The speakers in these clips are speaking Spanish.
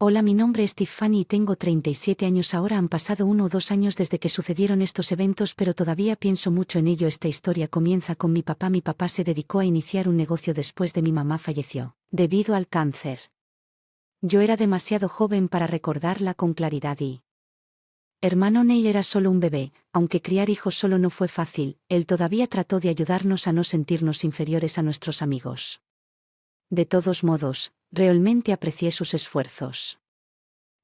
Hola, mi nombre es Tiffany y tengo 37 años ahora. Han pasado 1 o 2 años desde que sucedieron estos eventos, pero todavía pienso mucho en ello. Esta historia comienza con mi papá. Mi papá se dedicó a iniciar un negocio después de mi mamá falleció, debido al cáncer. Yo era demasiado joven para recordarla con claridad y... Hermano Neil era solo un bebé, aunque criar hijos solo no fue fácil. Él todavía trató de ayudarnos a no sentirnos inferiores a nuestros amigos. De todos modos, realmente aprecié sus esfuerzos.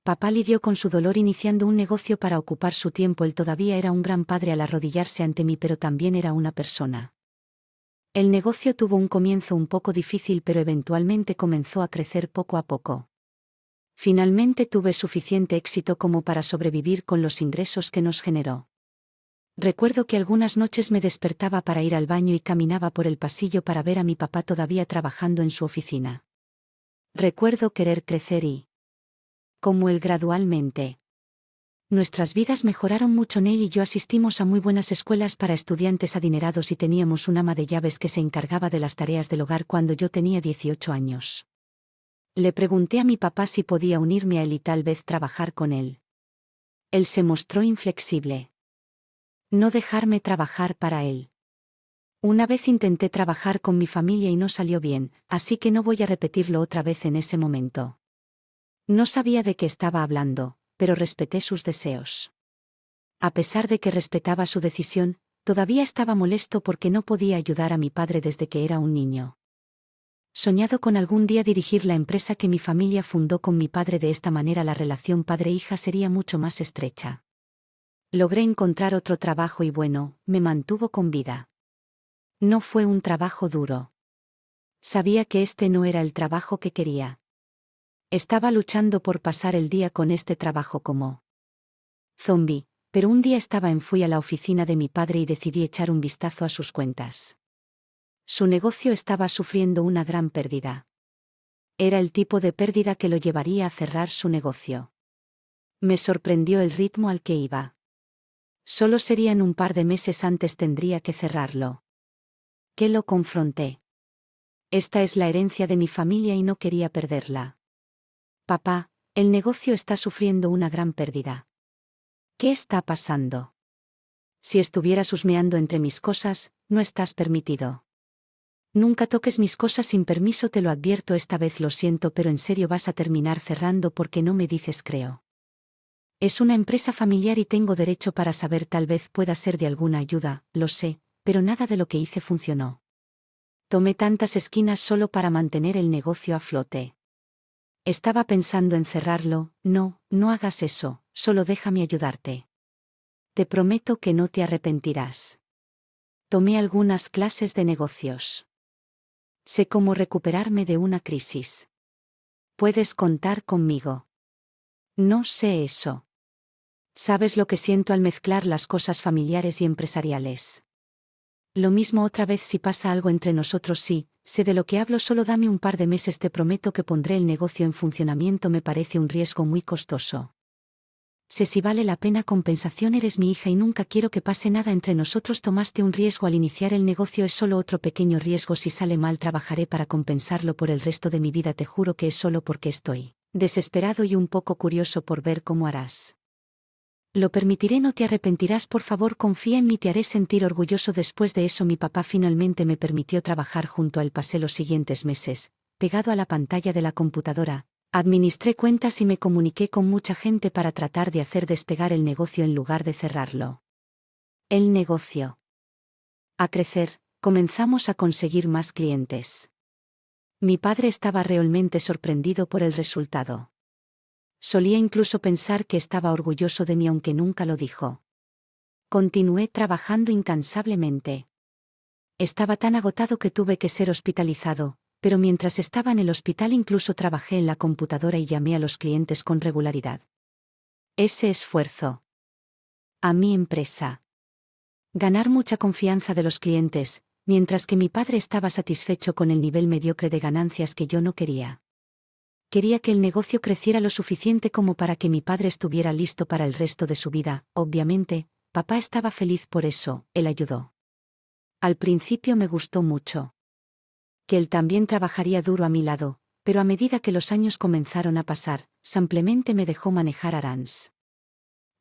Papá lidió con su dolor iniciando un negocio para ocupar su tiempo. Él todavía era un gran padre al arrodillarse ante mí, pero también era una persona. El negocio tuvo un comienzo un poco difícil, pero eventualmente comenzó a crecer poco a poco. Finalmente tuve suficiente éxito como para sobrevivir con los ingresos que nos generó. Recuerdo que algunas noches me despertaba para ir al baño y caminaba por el pasillo para ver a mi papá todavía trabajando en su oficina. Recuerdo querer crecer y... como él gradualmente. Nuestras vidas mejoraron mucho. Neil y yo asistimos a muy buenas escuelas para estudiantes adinerados y teníamos un ama de llaves que se encargaba de las tareas del hogar cuando yo tenía 18 años. Le pregunté a mi papá si podía unirme a él y tal vez trabajar con él. Él se mostró inflexible. No dejarme trabajar para él. Una vez intenté trabajar con mi familia y no salió bien, así que no voy a repetirlo otra vez en ese momento. No sabía de qué estaba hablando, pero respeté sus deseos. A pesar de que respetaba su decisión, todavía estaba molesto porque no podía ayudar a mi padre desde que era un niño. Soñado con algún día dirigir la empresa que mi familia fundó con mi padre. De esta manera la relación padre-hija sería mucho más estrecha. Logré encontrar otro trabajo y bueno, me mantuvo con vida. No fue un trabajo duro. Sabía que este no era el trabajo que quería. Estaba luchando por pasar el día con este trabajo como zombie, pero un día fui a la oficina de mi padre y decidí echar un vistazo a sus cuentas. Su negocio estaba sufriendo una gran pérdida. Era el tipo de pérdida que lo llevaría a cerrar su negocio. Me sorprendió el ritmo al que iba. Solo serían un par de meses antes tendría que cerrarlo. ¿Qué lo confronté? Esta es la herencia de mi familia y no quería perderla. Papá, el negocio está sufriendo una gran pérdida. ¿Qué está pasando? Si estuvieras husmeando entre mis cosas, no estás permitido. Nunca toques mis cosas sin permiso, te lo advierto. Esta vez lo siento, pero en serio vas a terminar cerrando porque no me dices creo. Es una empresa familiar y tengo derecho para saber. Tal vez pueda ser de alguna ayuda, lo sé, pero nada de lo que hice funcionó. Tomé tantas esquinas solo para mantener el negocio a flote. Estaba pensando en cerrarlo. No, no hagas eso, solo déjame ayudarte. Te prometo que no te arrepentirás. Tomé algunas clases de negocios. Sé cómo recuperarme de una crisis. Puedes contar conmigo. No sé eso. ¿Sabes lo que siento al mezclar las cosas familiares y empresariales? Lo mismo otra vez si pasa algo entre nosotros. Sí, sé de lo que hablo, solo dame un par de meses, te prometo que pondré el negocio en funcionamiento. Me parece un riesgo muy costoso. Sé si vale la pena. Compensación, eres mi hija y nunca quiero que pase nada entre nosotros. Tomaste un riesgo al iniciar el negocio, es solo otro pequeño riesgo. Si sale mal trabajaré para compensarlo por el resto de mi vida. Te juro que es solo porque estoy desesperado y un poco curioso por ver cómo harás. Lo permitiré, no te arrepentirás, por favor confía en mí, te haré sentir orgulloso. Después de eso mi papá finalmente me permitió trabajar junto a él. Pasé los siguientes meses, pegado a la pantalla de la computadora. Administré cuentas y me comuniqué con mucha gente para tratar de hacer despegar el negocio en lugar de cerrarlo. El negocio a crecer, comenzamos a conseguir más clientes. Mi padre estaba realmente sorprendido por el resultado. Solía incluso pensar que estaba orgulloso de mí, aunque nunca lo dijo. Continué trabajando incansablemente. Estaba tan agotado que tuve que ser hospitalizado, pero mientras estaba en el hospital incluso trabajé en la computadora y llamé a los clientes con regularidad. Ese esfuerzo a mi empresa. Ganar mucha confianza de los clientes, mientras que mi padre estaba satisfecho con el nivel mediocre de ganancias que yo no quería. Quería que el negocio creciera lo suficiente como para que mi padre estuviera listo para el resto de su vida. Obviamente, papá estaba feliz por eso, él ayudó. Al principio me gustó mucho. Que él también trabajaría duro a mi lado, pero a medida que los años comenzaron a pasar, simplemente me dejó manejar Arans.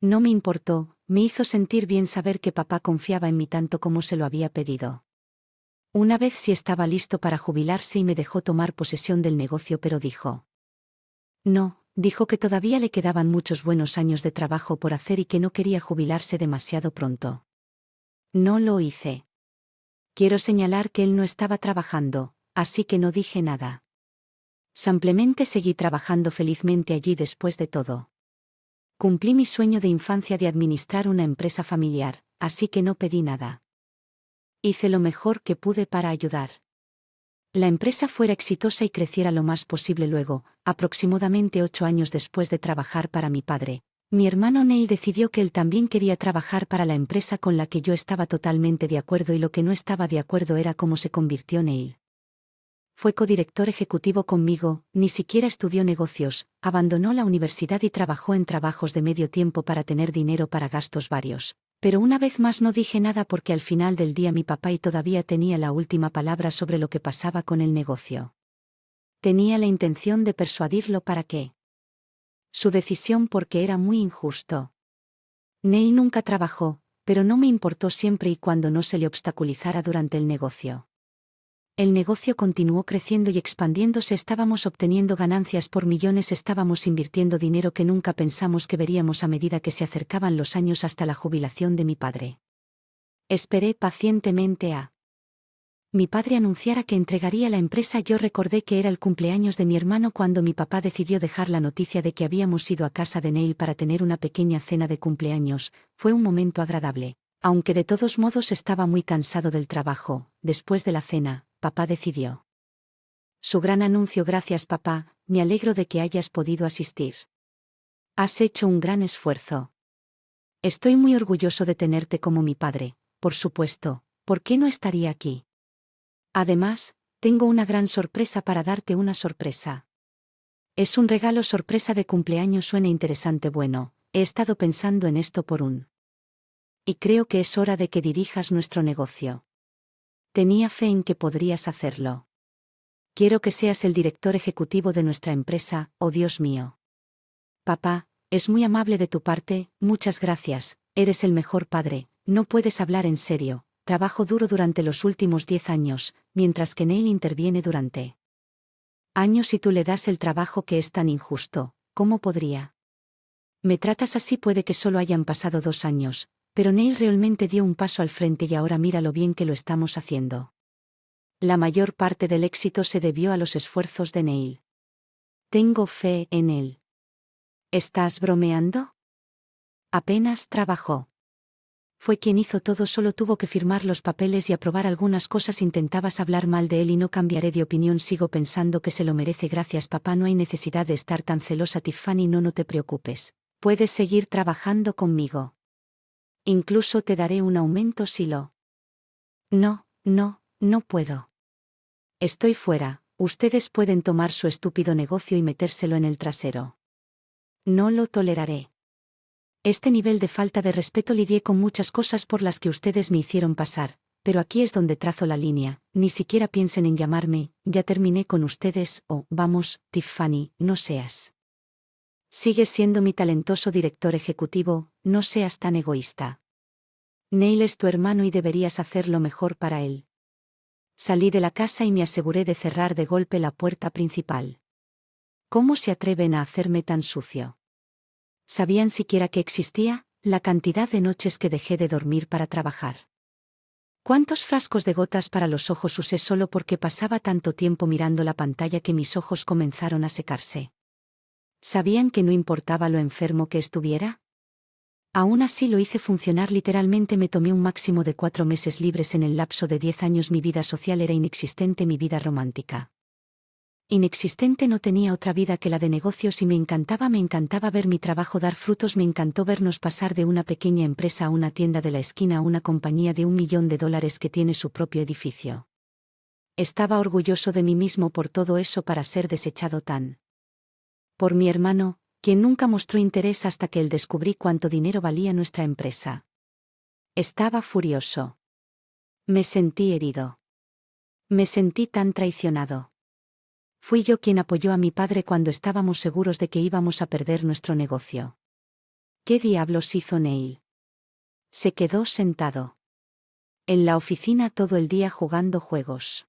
No me importó, me hizo sentir bien saber que papá confiaba en mí tanto como se lo había pedido. Una vez sí estaba listo para jubilarse y me dejó tomar posesión del negocio, pero dijo. No, dijo que todavía le quedaban muchos buenos años de trabajo por hacer y que no quería jubilarse demasiado pronto. No lo hice. Quiero señalar que él no estaba trabajando, así que no dije nada. Simplemente seguí trabajando felizmente allí después de todo. Cumplí mi sueño de infancia de administrar una empresa familiar, así que no pedí nada. Hice lo mejor que pude para ayudar. La empresa fuera exitosa y creciera lo más posible luego, aproximadamente 8 años después de trabajar para mi padre. Mi hermano Neil decidió que él también quería trabajar para la empresa con la que yo estaba totalmente de acuerdo y lo que no estaba de acuerdo era cómo se convirtió Neil. Fue codirector ejecutivo conmigo, ni siquiera estudió negocios, abandonó la universidad y trabajó en trabajos de medio tiempo para tener dinero para gastos varios. Pero una vez más no dije nada porque al final del día mi papá y todavía tenía la última palabra sobre lo que pasaba con el negocio. Tenía la intención de persuadirlo para que su decisión porque era muy injusto. Neil nunca trabajó, pero no me importó siempre y cuando no se le obstaculizara durante el negocio. El negocio continuó creciendo y expandiéndose, estábamos obteniendo ganancias por millones, estábamos invirtiendo dinero que nunca pensamos que veríamos a medida que se acercaban los años hasta la jubilación de mi padre. Esperé pacientemente a mi padre anunciara que entregaría la empresa. Yo recordé que era el cumpleaños de mi hermano cuando mi papá decidió dejar la noticia de que habíamos ido a casa de Neil para tener una pequeña cena de cumpleaños. Fue un momento agradable, aunque de todos modos estaba muy cansado del trabajo. Después de la cena, papá decidió su gran anuncio. Gracias papá, me alegro de que hayas podido asistir. Has hecho un gran esfuerzo. Estoy muy orgulloso de tenerte como mi padre, por supuesto, ¿por qué no estaría aquí? Además, tengo una gran sorpresa para darte. Una sorpresa. Es un regalo sorpresa de cumpleaños. Suena interesante. Bueno, he estado pensando en esto y creo que es hora de que dirijas nuestro negocio. Tenía fe en que podrías hacerlo. Quiero que seas el director ejecutivo de nuestra empresa. Oh Dios mío. Papá, es muy amable de tu parte, muchas gracias, eres el mejor padre. No puedes hablar en serio. Trabajo duro durante los últimos 10 años, mientras que Neil interviene durante años y tú le das el trabajo que es tan injusto. ¿Cómo podría? Me tratas así. Puede que solo hayan pasado 2 años, pero Neil realmente dio un paso al frente y ahora mira lo bien que lo estamos haciendo. La mayor parte del éxito se debió a los esfuerzos de Neil. Tengo fe en él. ¿Estás bromeando? Apenas trabajó. Fue quien hizo todo, solo tuvo que firmar los papeles y aprobar algunas cosas. Intentabas hablar mal de él y no cambiaré de opinión. Sigo pensando que se lo merece. Gracias papá, no hay necesidad de estar tan celosa. Tiffany, no te preocupes. Puedes seguir trabajando conmigo. Incluso te daré un aumento si lo... No puedo. Estoy fuera. Ustedes pueden tomar su estúpido negocio y metérselo en el trasero. No lo toleraré. Este nivel de falta de respeto. Lidié con muchas cosas por las que ustedes me hicieron pasar, pero aquí es donde trazo la línea. Ni siquiera piensen en llamarme, ya terminé con ustedes. Oh, vamos, Tiffany, no seas. Sigues siendo mi talentoso director ejecutivo, no seas tan egoísta. Neil es tu hermano y deberías hacer lo mejor para él. Salí de la casa y me aseguré de cerrar de golpe la puerta principal. ¿Cómo se atreven a hacerme tan sucio? ¿Sabían siquiera que existía? La cantidad de noches que dejé de dormir para trabajar. ¿Cuántos frascos de gotas para los ojos usé solo porque pasaba tanto tiempo mirando la pantalla que mis ojos comenzaron a secarse? ¿Sabían que no importaba lo enfermo que estuviera? Aún así lo hice funcionar. Literalmente me tomé un máximo de 4 meses libres en el lapso de 10 años. Mi vida social era inexistente, mi vida romántica inexistente. No tenía otra vida que la de negocios y me encantaba ver mi trabajo dar frutos. Me encantó vernos pasar de una pequeña empresa a una tienda de la esquina, a una compañía de $1 millón que tiene su propio edificio. Estaba orgulloso de mí mismo por todo eso, para ser desechado tan por mi hermano, quien nunca mostró interés hasta que él descubrí cuánto dinero valía nuestra empresa. Estaba furioso. Me sentí herido. Me sentí tan traicionado. Fui yo quien apoyó a mi padre cuando estábamos seguros de que íbamos a perder nuestro negocio. ¿Qué diablos hizo Neil? Se quedó sentado en la oficina todo el día jugando juegos.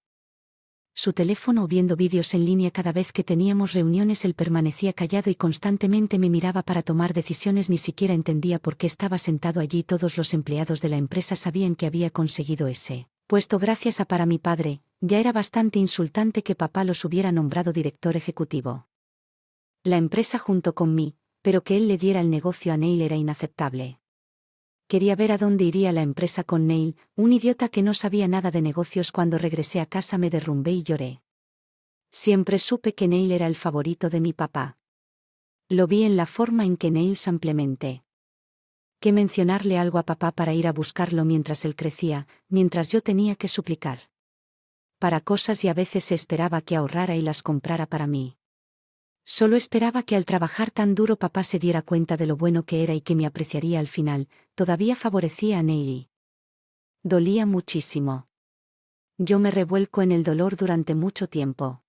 Su teléfono o viendo vídeos en línea cada vez que teníamos reuniones. Él permanecía callado y constantemente me miraba para tomar decisiones. Ni siquiera entendía por qué estaba sentado allí. Todos los empleados de la empresa sabían que había conseguido ese puesto gracias a para mi padre. Ya era bastante insultante que papá los hubiera nombrado director ejecutivo. La empresa junto con mí, pero que él le diera el negocio a Neil era inaceptable. Quería ver a dónde iría la empresa con Neil, un idiota que no sabía nada de negocios. Cuando regresé a casa me derrumbé y lloré. Siempre supe que Neil era el favorito de mi papá. Lo vi en la forma en que Neil simplemente que mencionarle algo a papá para ir a buscarlo mientras él crecía, mientras yo tenía que suplicar para cosas y a veces se esperaba que ahorrara y las comprara para mí. Solo esperaba que al trabajar tan duro papá se diera cuenta de lo bueno que era y que me apreciaría al final. Todavía favorecía a Neil. Dolía muchísimo. Yo me revuelco en el dolor durante mucho tiempo.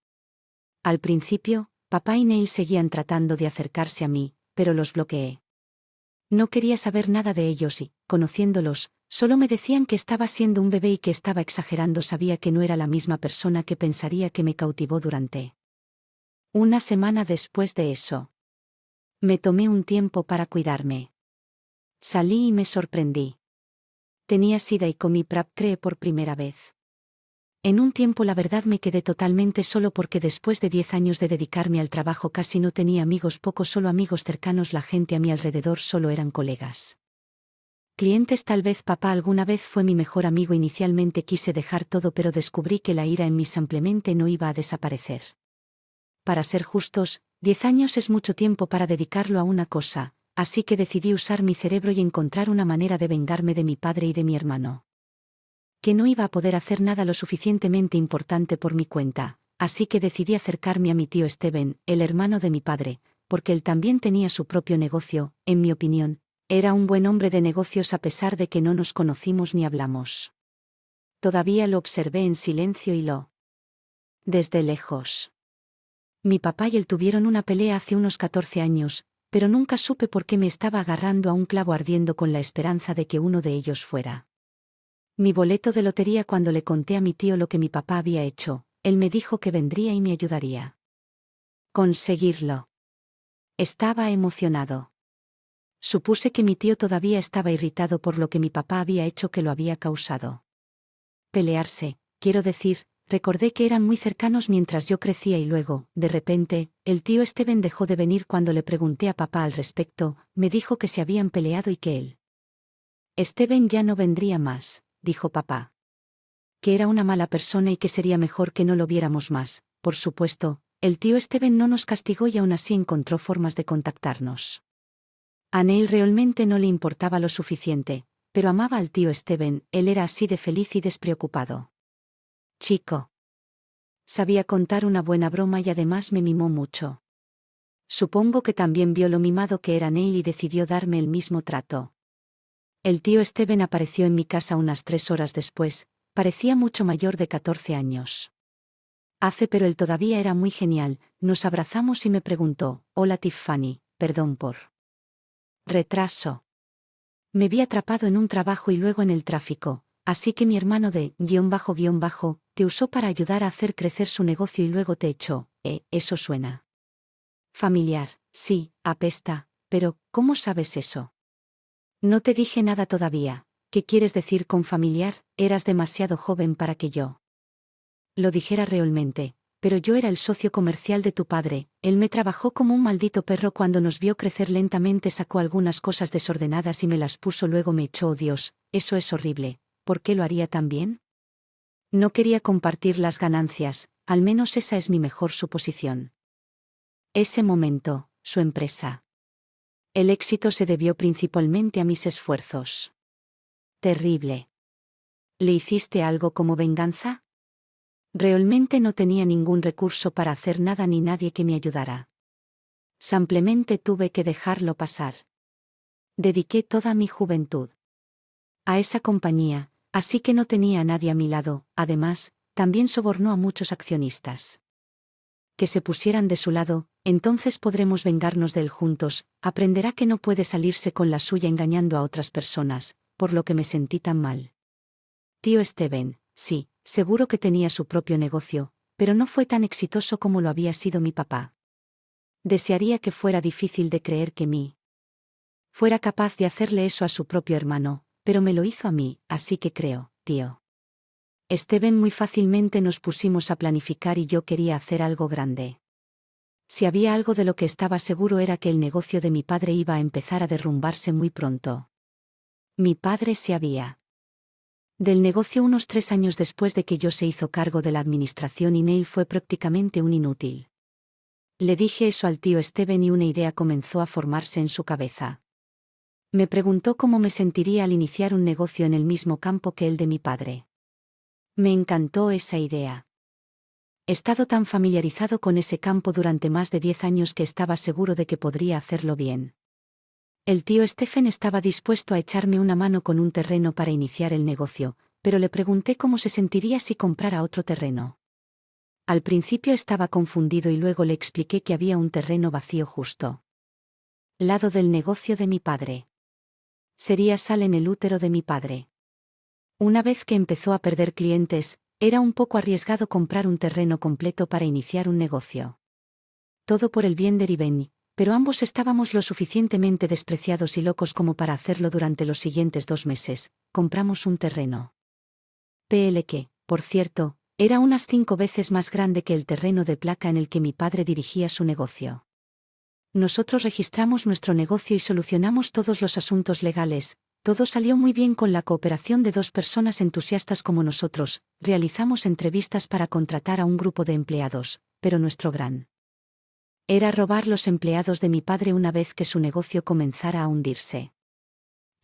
Al principio, papá y Neil seguían tratando de acercarse a mí, pero los bloqueé. No quería saber nada de ellos y, conociéndolos, solo me decían que estaba siendo un bebé y que estaba exagerando. Sabía que no era la misma persona que pensaría que me cautivó durante una semana. Después de eso, me tomé un tiempo para cuidarme. Salí y me sorprendí. Tenía sida y comí PrEP cree por primera vez. En un tiempo la verdad me quedé totalmente solo porque después de 10 años de dedicarme al trabajo casi no tenía amigos, pocos, solo amigos cercanos. La gente a mi alrededor solo eran colegas. Clientes. Tal vez papá alguna vez fue mi mejor amigo. Inicialmente quise dejar todo pero descubrí que la ira en mí simplemente no iba a desaparecer. Para ser justos, 10 años es mucho tiempo para dedicarlo a una cosa, así que decidí usar mi cerebro y encontrar una manera de vengarme de mi padre y de mi hermano. Que no iba a poder hacer nada lo suficientemente importante por mi cuenta, así que decidí acercarme a mi tío Steven, el hermano de mi padre, porque él también tenía su propio negocio. En mi opinión, era un buen hombre de negocios a pesar de que no nos conocimos ni hablamos. Todavía lo observé en silencio y lo desde lejos. Mi papá y él tuvieron una pelea hace unos 14 años, pero nunca supe por qué me estaba agarrando a un clavo ardiendo con la esperanza de que uno de ellos fuera mi boleto de lotería. Cuando le conté a mi tío lo que mi papá había hecho, él me dijo que vendría y me ayudaría conseguirlo. Estaba emocionado. Supuse que mi tío todavía estaba irritado por lo que mi papá había hecho, que lo había causado pelearse, quiero decir. Recordé que eran muy cercanos mientras yo crecía y luego, de repente, el tío Steven dejó de venir. Cuando le pregunté a papá al respecto, me dijo que se habían peleado y que él Steven ya no vendría más, dijo papá. Que era una mala persona y que sería mejor que no lo viéramos más. Por supuesto, el tío Steven no nos castigó y aún así encontró formas de contactarnos. A Neil realmente no le importaba lo suficiente, pero amaba al tío Steven. Él era así de feliz y despreocupado. Chico. Sabía contar una buena broma y además me mimó mucho. Supongo que también vio lo mimado que era Neil y decidió darme el mismo trato. El tío Steven apareció en mi casa unas 3 horas después. Parecía mucho mayor de 14 años. Pero él todavía era muy genial. Nos abrazamos y me preguntó: «Hola Tiffany, perdón por retraso. Me vi atrapado en un trabajo y luego en el tráfico, así que mi hermano de __ te usó para ayudar a hacer crecer su negocio y luego te echó». Eso suena familiar. Sí, apesta, pero ¿cómo sabes eso? No te dije nada todavía. ¿Qué quieres decir con familiar? Eras demasiado joven para que yo lo dijera realmente, pero yo era el socio comercial de tu padre. Él me trabajó como un maldito perro. Cuando nos vio crecer lentamente sacó algunas cosas desordenadas y me las puso, luego me echó. Oh Dios, eso es horrible. ¿Por qué lo haría también? No quería compartir las ganancias, al menos esa es mi mejor suposición. Ese momento, su empresa. El éxito se debió principalmente a mis esfuerzos. Terrible. ¿Le hiciste algo como venganza? Realmente no tenía ningún recurso para hacer nada ni nadie que me ayudara. Simplemente tuve que dejarlo pasar. Dediqué toda mi juventud a esa compañía, así que no tenía a nadie a mi lado. Además, también sobornó a muchos accionistas. Que se pusieran de su lado, entonces podremos vengarnos de él juntos, aprenderá que no puede salirse con la suya engañando a otras personas, por lo que me sentí tan mal. Tío Steven, sí, seguro que tenía su propio negocio, pero no fue tan exitoso como lo había sido mi papá. Desearía que fuera difícil de creer que fuera capaz de hacerle eso a su propio hermano, pero me lo hizo a mí, así que creo, tío Steven, muy fácilmente nos pusimos a planificar y yo quería hacer algo grande. Si había algo de lo que estaba seguro era que el negocio de mi padre iba a empezar a derrumbarse muy pronto. Mi padre se había del negocio unos 3 años después de que yo se hizo cargo de la administración y Neil fue prácticamente un inútil. Le dije eso al tío Steven y una idea comenzó a formarse en su cabeza. Me preguntó cómo me sentiría al iniciar un negocio en el mismo campo que el de mi padre. Me encantó esa idea. He estado tan familiarizado con ese campo durante más de 10 años que estaba seguro de que podría hacerlo bien. El tío Stephen estaba dispuesto a echarme una mano con un terreno para iniciar el negocio, pero le pregunté cómo se sentiría si comprara otro terreno. Al principio estaba confundido y luego le expliqué que había un terreno vacío justo lado del negocio de mi padre. Sería sal en el útero de mi padre. Una vez que empezó a perder clientes, era un poco arriesgado comprar un terreno completo para iniciar un negocio. Todo por el bien de Riveni, pero ambos estábamos lo suficientemente despreciados y locos como para hacerlo durante los siguientes 2 meses. Compramos un terreno. Que, por cierto, era unas 5 veces más grande que el terreno de placa en el que mi padre dirigía su negocio. Nosotros registramos nuestro negocio y solucionamos todos los asuntos legales. Todo salió muy bien con la cooperación de 2 personas entusiastas como nosotros. Realizamos entrevistas para contratar a un grupo de empleados, pero nuestro gran era robar los empleados de mi padre una vez que su negocio comenzara a hundirse.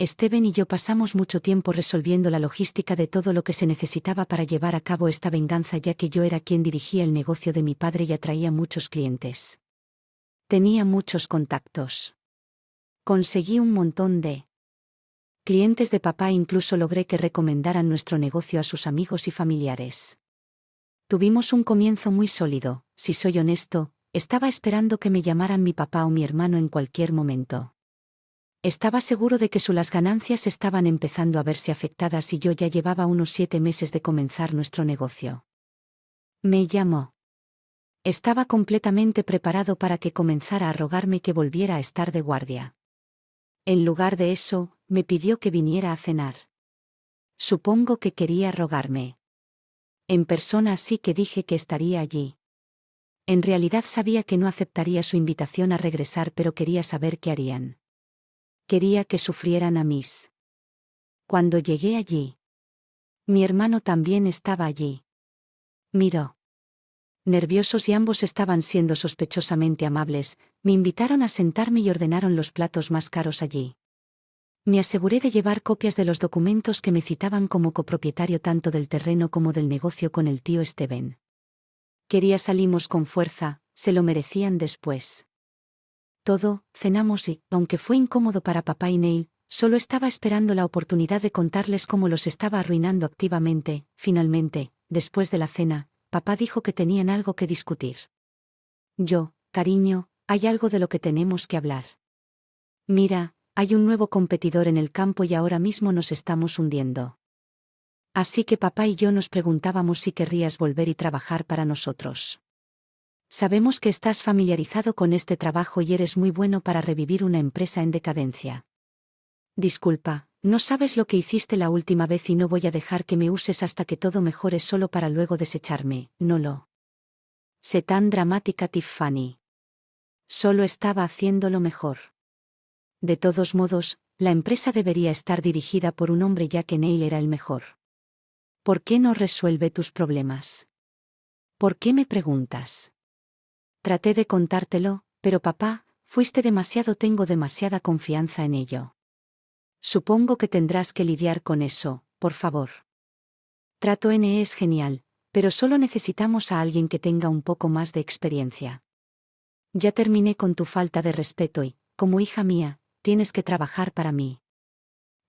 Steven y yo pasamos mucho tiempo resolviendo la logística de todo lo que se necesitaba para llevar a cabo esta venganza, ya que yo era quien dirigía el negocio de mi padre y atraía muchos clientes. Tenía muchos contactos. Conseguí un montón de clientes de papá e incluso logré que recomendaran nuestro negocio a sus amigos y familiares. Tuvimos un comienzo muy sólido, si soy honesto, estaba esperando que me llamaran mi papá o mi hermano en cualquier momento. Estaba seguro de que las ganancias estaban empezando a verse afectadas y yo ya llevaba unos 7 meses de comenzar nuestro negocio. Me llamó. Estaba completamente preparado para que comenzara a rogarme que volviera a estar de guardia. En lugar de eso, me pidió que viniera a cenar. Supongo que quería rogarme en persona, así que dije que estaría allí. En realidad sabía que no aceptaría su invitación a regresar, pero quería saber qué harían. Quería que sufrieran a mis. Cuando llegué allí, mi hermano también estaba allí. Miró. Nerviosos y ambos estaban siendo sospechosamente amables, me invitaron a sentarme y ordenaron los platos más caros allí. Me aseguré de llevar copias de los documentos que me citaban como copropietario tanto del terreno como del negocio con el tío Steven. Salimos con fuerza, se lo merecían después. Cenamos y, aunque fue incómodo para papá y Neil, solo estaba esperando la oportunidad de contarles cómo los estaba arruinando activamente. Finalmente, después de la cena, papá dijo que tenían algo que discutir. Cariño, hay algo de lo que tenemos que hablar. Mira, hay un nuevo competidor en el campo y ahora mismo nos estamos hundiendo. Así que papá y yo nos preguntábamos si querrías volver y trabajar para nosotros. Sabemos que estás familiarizado con este trabajo y eres muy bueno para revivir una empresa en decadencia. Disculpa, no sabes lo que hiciste la última vez y no voy a dejar que me uses hasta que todo mejore solo para luego desecharme, no lo sé tan dramática, Tiffany. Solo estaba haciéndolo mejor. De todos modos, la empresa debería estar dirigida por un hombre ya que Neil era el mejor. ¿Por qué no resuelve tus problemas? ¿Por qué me preguntas? Traté de contártelo, pero papá, fuiste demasiado, tengo demasiada confianza en ello. Supongo que tendrás que lidiar con eso, por favor. Trato N es genial, pero solo necesitamos a alguien que tenga un poco más de experiencia. Ya terminé con tu falta de respeto y, como hija mía, tienes que trabajar para mí.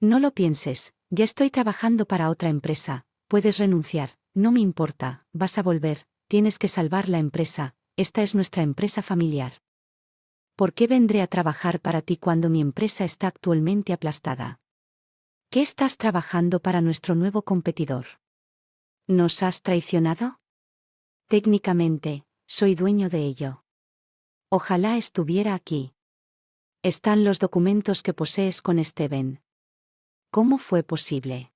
No lo pienses, ya estoy trabajando para otra empresa, puedes renunciar, no me importa, vas a volver, tienes que salvar la empresa, esta es nuestra empresa familiar. ¿Por qué vendré a trabajar para ti cuando mi empresa está actualmente aplastada? ¿Qué estás trabajando para nuestro nuevo competidor? ¿Nos has traicionado? Técnicamente, soy dueño de ello. Ojalá estuviera aquí. Están los documentos que posees con Steven. ¿Cómo fue posible?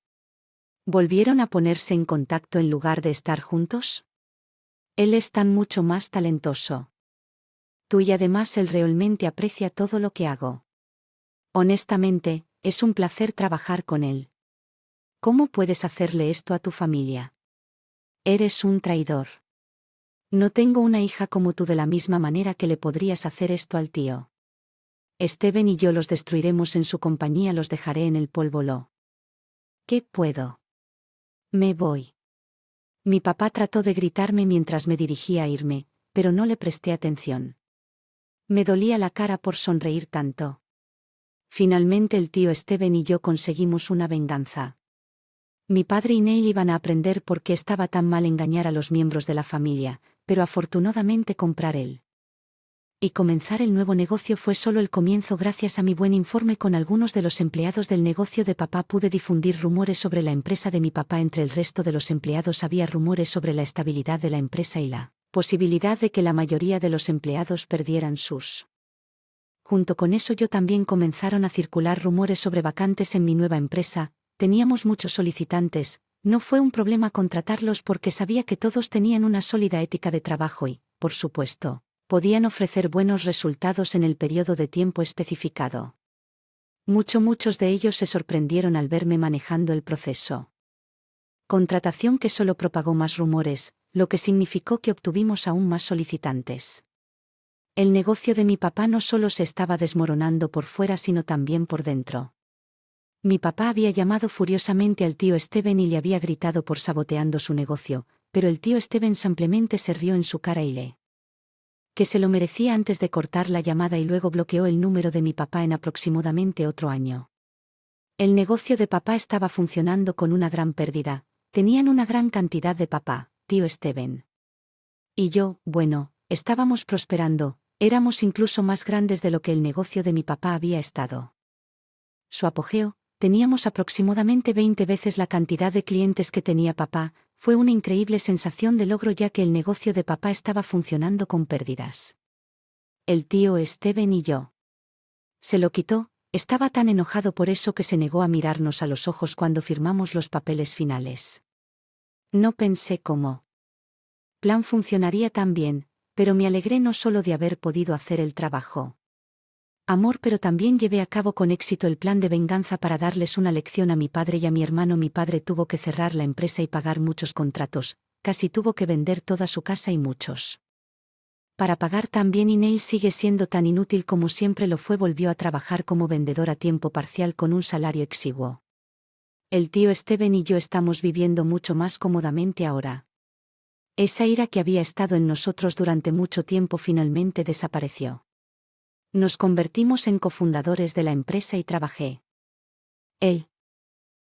¿Volvieron a ponerse en contacto en lugar de estar juntos? Él es tan mucho más talentoso. Tú y además él realmente aprecia todo lo que hago. Honestamente, es un placer trabajar con él. ¿Cómo puedes hacerle esto a tu familia? Eres un traidor. No tengo una hija como tú de la misma manera que le podrías hacer esto al tío. Steven y yo los destruiremos en su compañía, los dejaré en el polvo. ¿Qué puedo? Me voy. Mi papá trató de gritarme mientras me dirigía a irme, pero no le presté atención. Me dolía la cara por sonreír tanto. Finalmente el tío Steven y yo conseguimos una venganza. Mi padre y Neil iban a aprender por qué estaba tan mal engañar a los miembros de la familia, pero afortunadamente comprar él. Y comenzar el nuevo negocio fue solo el comienzo. Gracias a mi buen informe con algunos de los empleados del negocio de papá pude difundir rumores sobre la empresa de mi papá. Entre el resto de los empleados había rumores sobre la estabilidad de la empresa y la posibilidad de que la mayoría de los empleados perdieran sus. Junto con eso también comenzaron a circular rumores sobre vacantes en mi nueva empresa. Teníamos muchos solicitantes, no fue un problema contratarlos porque sabía que todos tenían una sólida ética de trabajo y, por supuesto, podían ofrecer buenos resultados en el periodo de tiempo especificado. Muchos de ellos se sorprendieron al verme manejando el proceso. Contratación que solo propagó más rumores, lo que significó que obtuvimos aún más solicitantes. El negocio de mi papá no solo se estaba desmoronando por fuera sino también por dentro. Mi papá había llamado furiosamente al tío Steven y le había gritado por saboteando su negocio, pero el tío Steven simplemente se rió en su cara y le que se lo merecía antes de cortar la llamada y luego bloqueó el número de mi papá en aproximadamente otro año. El negocio de papá estaba funcionando con una gran pérdida, tenían una gran cantidad de papá, tío Steven. Y yo, bueno, estábamos prosperando, éramos incluso más grandes de lo que el negocio de mi papá había estado. Su apogeo, teníamos aproximadamente 20 veces la cantidad de clientes que tenía papá. Fue una increíble sensación de logro ya que el negocio de papá estaba funcionando con pérdidas. El tío Steven y yo. Se lo quitó, estaba tan enojado por eso que se negó a mirarnos a los ojos cuando firmamos los papeles finales. No pensé cómo plan funcionaría tan bien, pero me alegré no solo de haber podido hacer el trabajo. Amor, pero también llevé a cabo con éxito el plan de venganza para darles una lección a mi padre y a mi hermano. Mi padre tuvo que cerrar la empresa y pagar muchos contratos, casi tuvo que vender toda su casa y muchos. Para pagar también y Neil sigue siendo tan inútil como siempre lo fue. Volvió a trabajar como vendedor a tiempo parcial con un salario exiguo. El tío Steven y yo estamos viviendo mucho más cómodamente ahora. Esa ira que había estado en nosotros durante mucho tiempo finalmente desapareció. Nos convertimos en cofundadores de la empresa y trabajé. Él